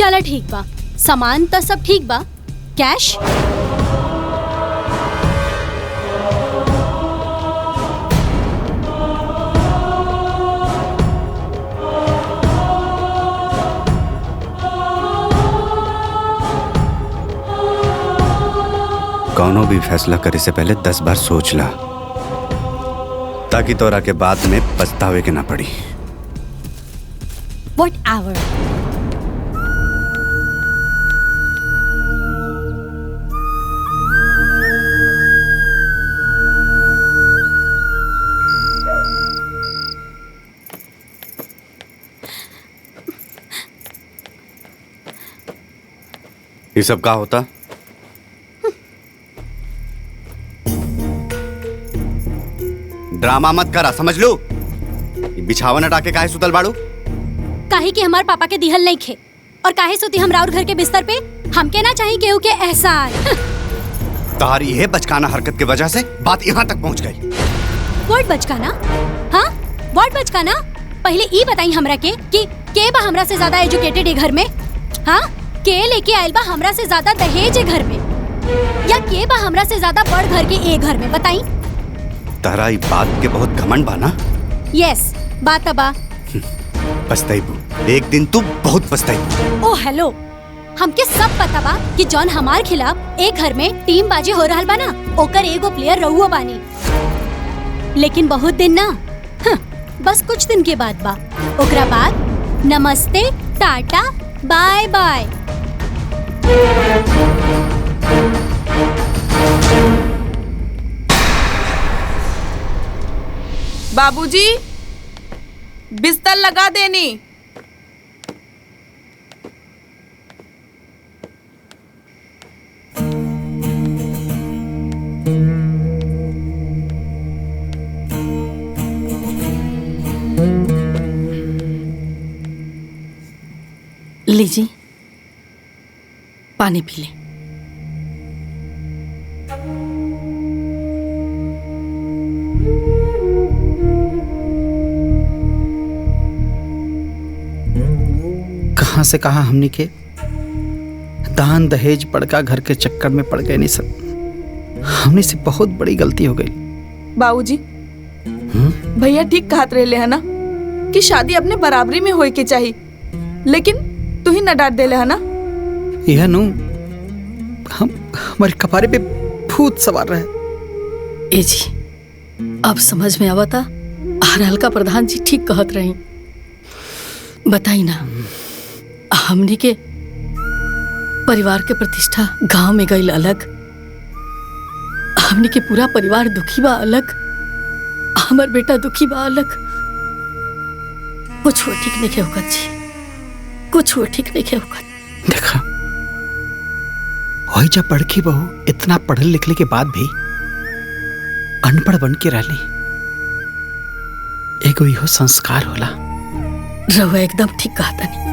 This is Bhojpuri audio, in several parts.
चला ठीक बा, सामान तो सब ठीक बा, कैश कौनो भी फैसला करे से पहले 10 बार सोच ला, ताकि तोरा के बाद में पछतावे के ना पड़ी। Whatever. ये सब का होता? ड्रामा मत करा, समझ लो। बिछावन हटा के काहे सुतल बाड़ू? काहे कि हमार पापा के दिहल नहीं खे, और काहे सोती हम राउर घर के बिस्तर पे? हमके ना चाहिए केहू के एहसान। तारी है बचकाना हरकत की वजह से बात यहाँ तक पहुँच गई। व्हाट बचकाना? हाँ, व्हाट बचकाना? पहले ई बताई हमरा के कि के बा हमरा से ज्यादा एजुकेटेड है घर में? हाँ, के लेके आयल बा हमरा से ज्यादा दहेज है घर में, या के बा हमरा से ज्यादा बड़ घर के ए घर में? बताई। तारा ई बात के बहुत घमंड बा ना? यस, बात बा। पछताइबू, एक दिन तू बहुत पछताइबू। ओ हेलो, हमके सब पता बा कि जॉन हमार खिलाफ एक घर में टीम बाजी हो रहल बा ना, ओकर एगो प्लेयर रहुआ बानी। लेकिन बहुत दिन ना, बस कुछ दिन के बाद बा। ओकरा बाद नमस्ते, टाटा, बाय बाय। बाबूजी, बिस्तर लगा देनी। लीजिए, पानी पी ले। कहाँ से कहाँ हमनी के दान दहेज बड़का घर के चक्कर में पड़ गए। नहीं सब हमने से बहुत बड़ी गलती हो गई। बाबूजी, भैया ठीक कहत रहे है ना कि शादी अपने बराबरी में होए के चाहिए, लेकिन तू ही न डांट देले है ना। यह नु हमारे कपारे पे भूत सवार रहे। ए जी, अब समझ में आवता, हल्का प्रधान जी ठीक कहत रही। बताई ना, हमनी के परिवार के प्रतिष्ठा गांव में गई अलग, हमनी के पूरा परिवार दुखी बा अलग, हमार बेटा दुखी बा अलग। कुछ ठीक नहीं होगा जी, कुछ ठीक नहीं होगा। देखा, वही जब बड़की बहू इतना पढ़े लिखने के बाद भी अनपढ़ बन के रह ली, एगो इहो संस्कार होला। रहुआ एकदम ठीक कहता नहीं।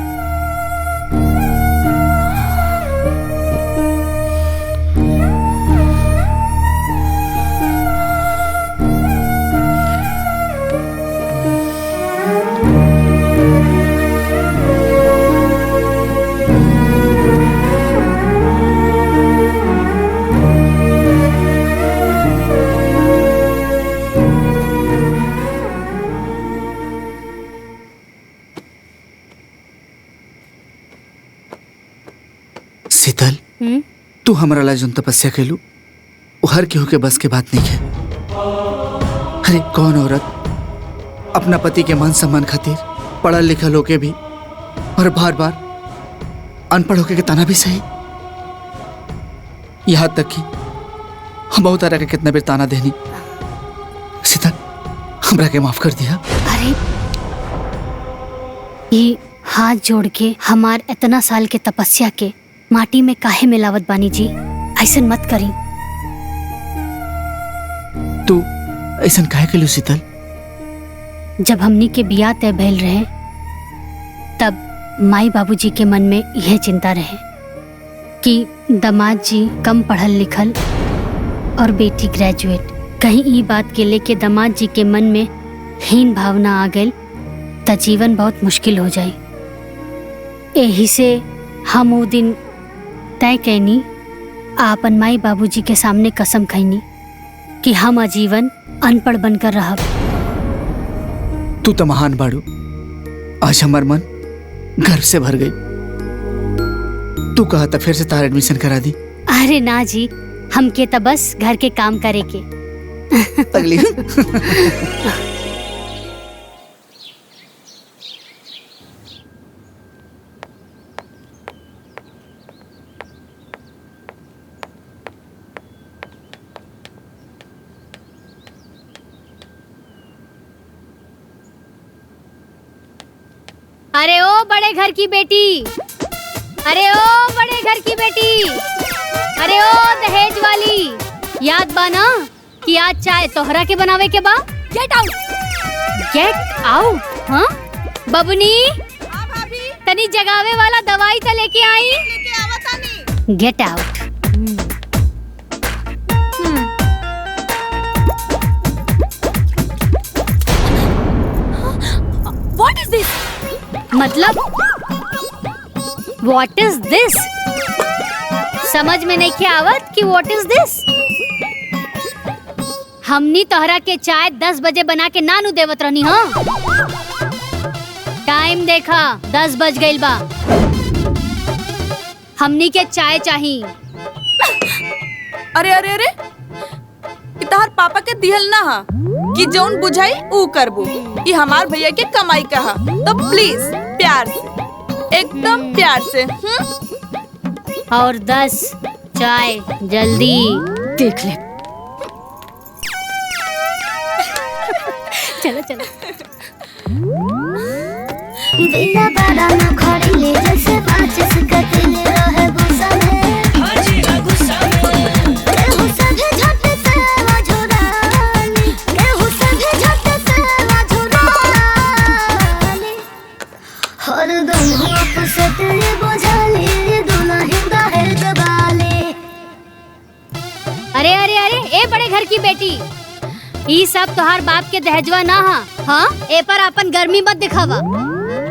शीतल, तू हमारा ला जोन तपस्या कैलू वो हर केहू के बस के बात नहीं है। अरे कौन औरत अपना पति के मान सम्मान खातिर पढ़ल लिखल होके भी और बार बार अनपढ़ होके के ताना भी सही। यहाँ तक कि हम बहुत तरह के कितना बेर ताना देनी। शीतल, हमरा के माफ कर दिया। अरे ये हाथ जोड़ के हमार इतना साल के तपस्या के माटी में काहे मिलावत बानी जी? ऐसन मत करी। तू ऐसन काहे कैलू शीतल? जब हमनी के बियाह तय भइल रहे तब माई बाबूजी के मन में यह चिंता रहे कि दामाद जी कम पढ़ल लिखल और बेटी ग्रेजुएट। कहीं ई बात के लेके दामाद जी के मन में हीन भावना आ गई त जीवन बहुत मुश्किल हो जाए। यही से हम वो दिन तय कैनी आपन माई बाबूजी के सामने कसम खैनी कि हम आजीवन अनपढ़ बनकर रहब। तू तो महान बाड़ू। आज हमार मन गर्व से भर गई। तू कहा था फिर से तार एडमिशन करा दी। अरे ना जी, हमके तो बस घर के काम करे के। अगली अरे ओ बड़े घर की बेटी, अरे ओ बड़े घर की बेटी, अरे ओ दहेज वाली, याद बा ना कि आज चाय तोहरा के बनावे के बा। Get out, get out. हाँ बबनी, तनी जगावे वाला दवाई तो लेके आई। Get out. What is this? मतलब व्हाट इज दिस? समझ में नहीं के आवत कि व्हाट इज दिस? हमनी तोहरा के चाय 10 बजे बना के नानू देवत रहनी। हाँ टाइम देखा, 10 बज गइल बा। हमनी के चाय चाहिए। अरे अरे अरे, इतार पापा के दिहल ना हा कि जौन बुझाई ऊ करबू। ये हमार भैया के कमाई कहा, तो प्लीज प्यार से, एकदम प्यार से। और 10 चाय जल्दी। देख ले। चलो चलो। दिला बड़ा न खड़ीले जैसे बाचिस कतिले रहे गुस्सा में। गुस्सा में केहू सभे झट से वाझुरानी, केहू सभे झट से वाझुरानी। हरदम हुआ से तेरे बोझाली दुल्हन दहेज वाले। अरे अरे अरे, ए बड़े घर की बेटी, ई सब तोहार बाप के दहेजवा ना हा। हाँ ए पर अपन गर्मी मत दिखावा।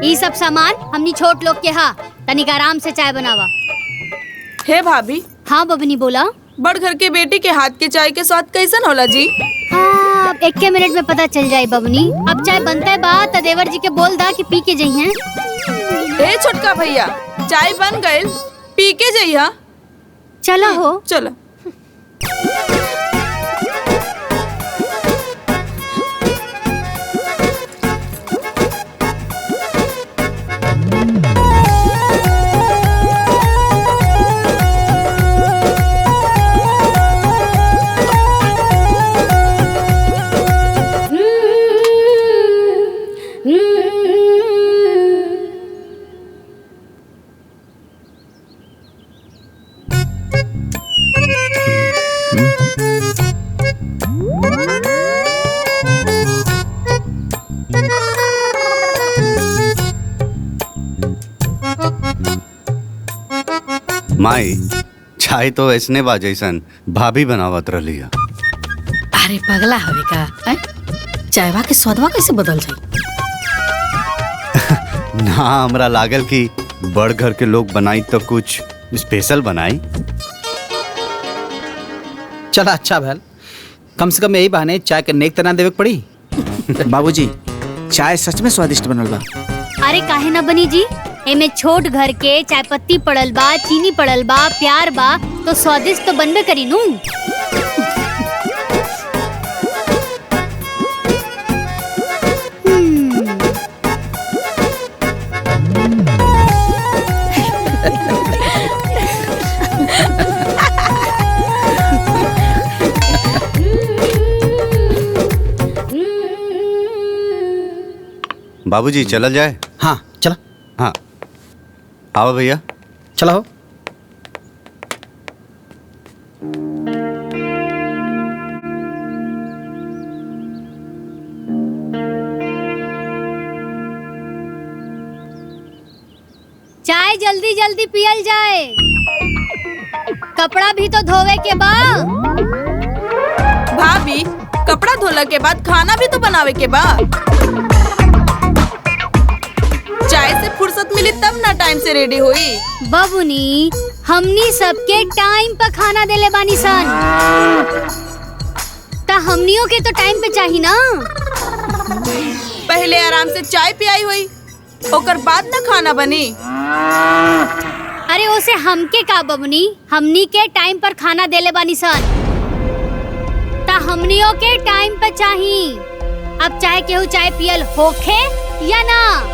ई सब सामान हमनी छोट लोग के हा। तनिक आराम से चाय बनावा। हे भाभी। हाँ बबनी बोला। बड़ घर के बेटी के हाथ के चाय के स्वाद कैसन होला जी? हाँ 1 मिनट में पता चल जाए बबनी। अब चाय बनता है बा त देवर जी के बोल दा कि पी के जइहें। ए छोटका भैया, चाय बन गइल, पी के जइहा। चला हो। चलो। माई चाय तो ऐसने बा जैसन भाभी बनावत रही है। अरे पगला हवे का? चायवा के स्वादवा कैसे बदल जाई? ना हमरा लागल कि बड़ घर के लोग बनाई तो कुछ स्पेशल बनाई। चला अच्छा भैल, कम से कम यही बहाने चाय के नेक तना देवे के पड़ी। बाबूजी, चाय सच में स्वादिष्ट बनल बा। अरे काहे ना बनी जी, एमे छोट घर के चाय पत्ती पड़ल बा, चीनी पड़ल बा, प्यार बा, तो स्वादिष्ट तो बनबे करी नू। बाबूजी चलल जाए। हाँ चला। हाँ आओ भैया। चला हो। चाय जल्दी जल्दी पियल जाए। कपड़ा भी तो धोवे के बा। भाभी, कपड़ा धोला के बाद खाना भी तो बनावे के बा। चाय से फुर्सत मिली तब ना टाइम से रेडी हुई। बबुनी हमनी सबके टाइम पर खाना देले बानी सन, ता हमनियों के तो टाइम पे चाहिए ना। पहले आराम से चाय पियाई हुई, ओकर बाद न खाना बनी। अरे ओसे हमके का बबुनी, हमनी के टाइम पर खाना देले बानी सन, ता हमनियों के टाइम पे चाहिए। अब चाहे केहू चाय पियल होखे या ना।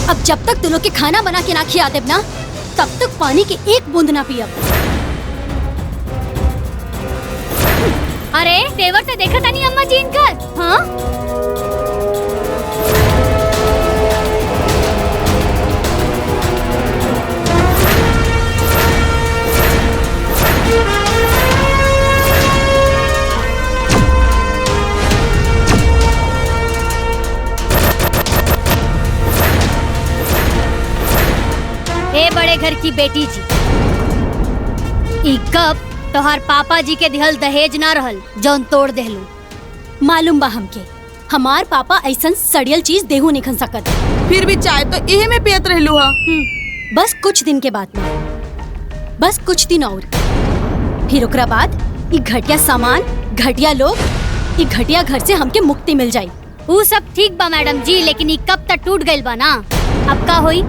अब जब तक तुम लोग के खाना बना के ना खिया देब ना, तब तक पानी की एक बूंद ना पियब। अरे तेवर तो देखा था नहीं अम्मा जी इनकर। हाँ ए बड़े घर की बेटी जी, ई कब तोहार पापा जी के दिहल दहेज ना रहल जौन तोड़ देहलू। मालूम बा हमके, हमार पापा ऐसन सड़ियल चीज देहू नहीं खन सकत। फिर भी चाय तो इहे में पियत रहलू हा। बस कुछ दिन के बाद में, बस कुछ दिन और, फिर ओकरा बाद ई घटिया सामान, घटिया लोग, ई घटिया घर से हमके मुक्ति मिल जाई। वो सब ठीक बा मैडम जी, लेकिन ई कब तक टूट गइल बा ना, अब का होई।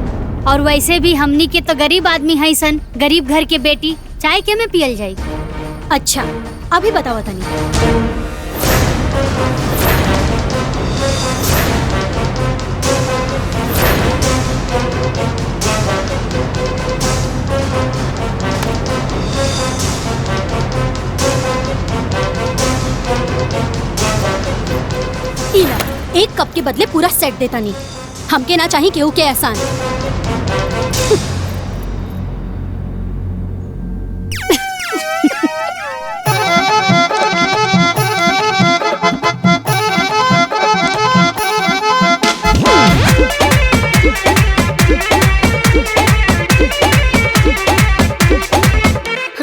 और वैसे भी हमनी के तो गरीब आदमी है सन, गरीब घर के बेटी, चाय के में पियल जाई। अच्छा अभी बताओ तनी। इला, एक कप के बदले पूरा सेट देता नहीं, हमके ना चाहिए केहू के एहसान।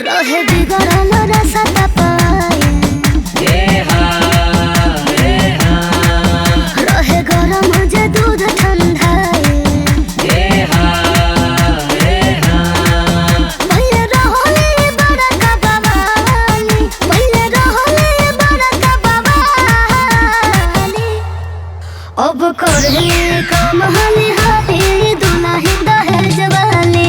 रहे बिगड़ल रसता पाए, रहे गरम जे दूध ठंडाए, पहिले रहले बड़का बवाली, पहिले रहले बड़का बवाली, अब करे काम हाली हाली दुल्हन दहेज वाली।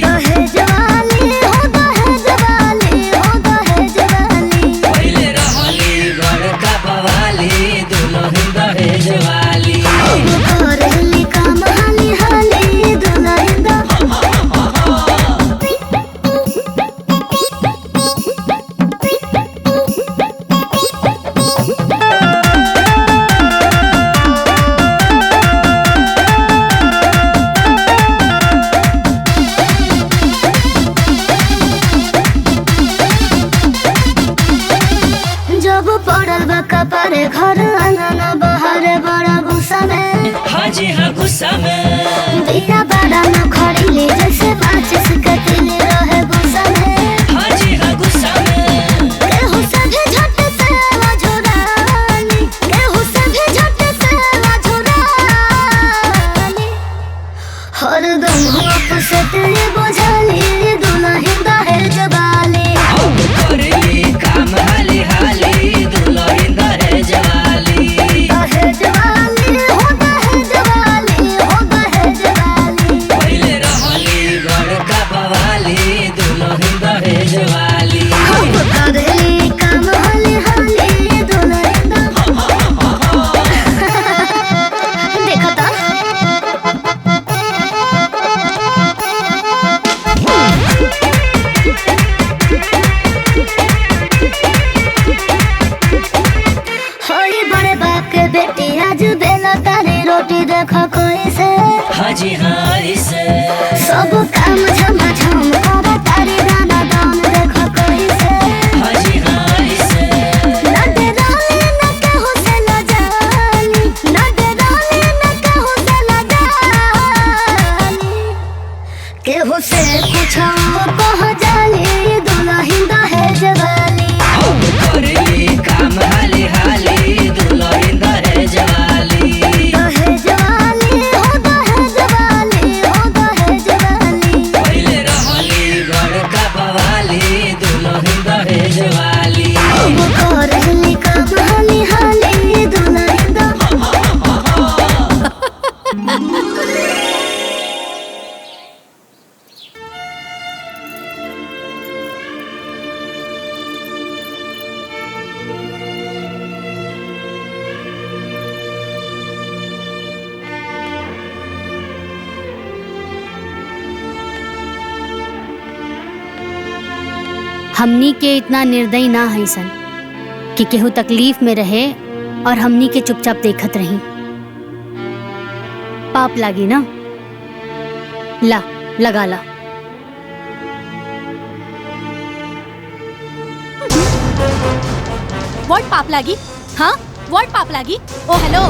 दहेज वाली हो, दहेज वाली हो, दहेज वाली, अब करेली काम हाली हाली दुल्हन जब पड़ल बा कपारे घर आंगन बहारे बड़ा गुस्सा में, हाजी हाँ गुस्सा में, बिना बड़ा न खड़ीले जैसे माचिस कटीले रहे गुस्सा में, हाजी हाँ गुस्सा में, केहू से भी झट से झुरानी, केहू से भी झट से झुरानी, हरदम होप से तेरे बुझाली दुल्हन दहेज वाली। करेली काम हाली हाली दुल्हन दहेज वाली। दहेज वाली हो, दहेज वाली हो, दहेज वाली, पहिले रहली बड़का बवाली दुल्हन दहेज वाली। अब करेली काम हाली हाली दुल्हन देखो तो होई बड़े बाप के बेटी आज बेला तारी रोटी देखो कोई से, हाजी हाँ से, सब काम झम झम कर तारी दाना दान। केहू से पूछो कह जाली दुल्हन दहेज वाली हम करेली काम हाली हाली दुल्हन दहेज वाली दहेज वाली हो दहेज वाली हो दहेज वाली पहले रहली बड़का बवाली दुल्हन दहेज वाली हम करेली काम हाली हाली दुल्हन हमनी के इतना निर्दयी ना है सन कि केहू तकलीफ में रहे और हमनी के चुपचाप देखत रही। पाप लागी ना, ला लगा ला। व्हाट पाप लागी? हाँ व्हाट पाप लागी? ओ हेलो,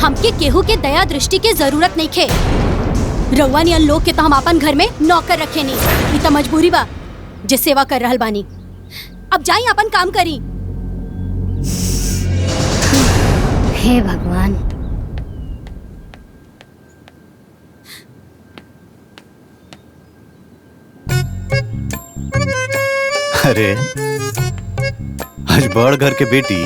हमके केहू के दया दृष्टि के जरूरत नहीं खे। रउआ नियन लोग के तो हम अपन घर में नौकर रखे नहीं, ई तो मजबूरी बा जे सेवा कर रहल बानी। अब जाई अपन काम करी। हे भगवान, अरे आज बड़ घर के बेटी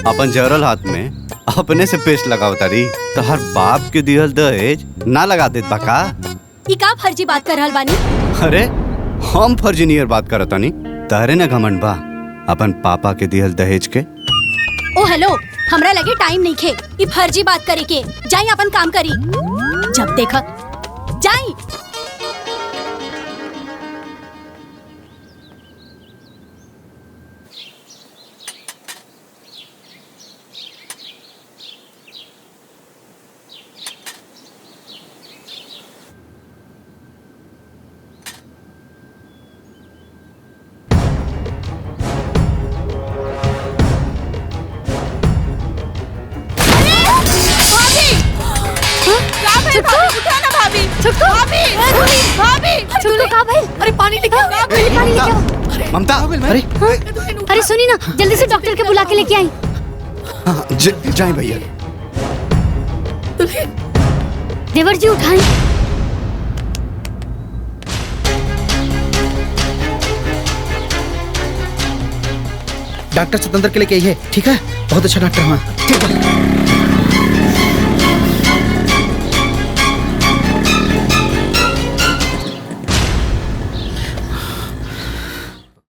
अपन जरल हाथ में अपने से पेस्ट लगाओ तारी, तो हर बाप के दिहल दहेज ना लगा देत बा का? ई का फर्जी बात कर रहल बानी? अरे हम फर्जीनियर बात करत तानी, तारे ना घमंड बा अपन पापा के दिहल दहेज के। ओ हेलो, हमरा लगे टाइम नहीं खे ई फर्जी बात करे के। जाई अपन काम करी। जब देखा जाई। अरे पानी लेके आओ, पानी लेके आओ। ममता, अरे अरे सुनी ना, जल्दी से डॉक्टर के बुला के लेके आई। जाए भैया। देवर जी उठाएं। डॉक्टर स्वतंत्र के लेके आई है, ठीक है? बहुत अच्छा डॉक्टर। हाँ ठीक है।